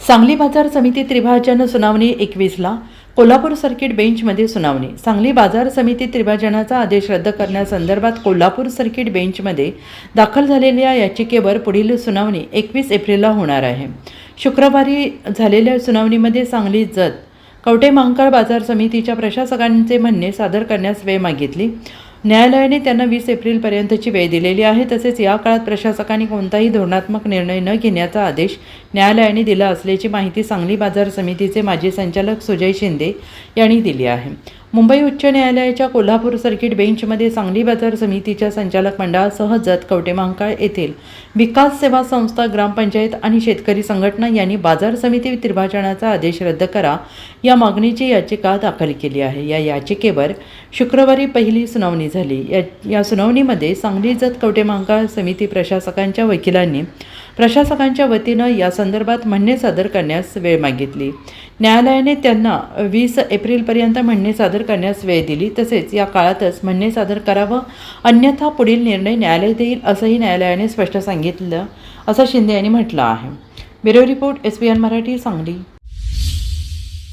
सांगली बाजार समिती त्रिभाजन सुनावणी 21ला कोल्हापूर सर्किट बेंचमध्ये सुनावणी। सांगली बाजार समिती त्रिभाजनाचा आदेश रद्द करण्यासंदर्भात कोल्हापूर सर्किट बेंचमध्ये दाखल झालेल्या याचिकेवर पुढील सुनावणी 21 एप्रिलला होणार आहे। शुक्रवारी झालेल्या सुनावणीमध्ये सांगली जत कवठेमहांकाळ बाजार समितीच्या प्रशासकांचे म्हणणे सादर करण्यास वेळ मागितली। न्यायालयाने त्यांना 20 एप्रिलपर्यंतची वेळ दिलेली आहे। तसेच या काळात प्रशासकांनी कोणताही धोरणात्मक निर्णय न घेण्याचा आदेश न्यायालयाने दिला असल्याची माहिती सांगली बाजार समितीचे माजी संचालक सुजय शिंदे यांनी दिली आहे। मुंबई उच्च न्यायालयाच्या कोल्हापूर सर्किट बेंचमध्ये सांगली बाजार समितीच्या संचालक मंडळासह जत कवठेमहांकाळ येथील विकास सेवा संस्था, ग्रामपंचायत आणि शेतकरी संघटना यांनी बाजार समिती त्रिभाजनाचा आदेश रद्द करा या मागणीची याचिका दाखल केली आहे। या याचिकेवर शुक्रवारी पहिली सुनावणी झाली। या सुनावणीमध्ये सांगली जत कवठेमहांकाळ समिती प्रशासकांच्या वकिलांनी प्रशासकांच्या वतीनं या संदर्भात म्हणणे सादर करण्यास वेळ मागितली। न्यायालयाने त्यांना 20 एप्रिलपर्यंत म्हणणे सादर करण्यास वेळ दिली। तसेच या काळातच म्हणणे सादर करावं, अन्यथा पुढील निर्णय न्यायालय देईल असंही न्यायालयाने स्पष्ट सांगितलं, असं शिंदे यांनी म्हटलं आहे। Bureau report, SBN Marathi, Sangli.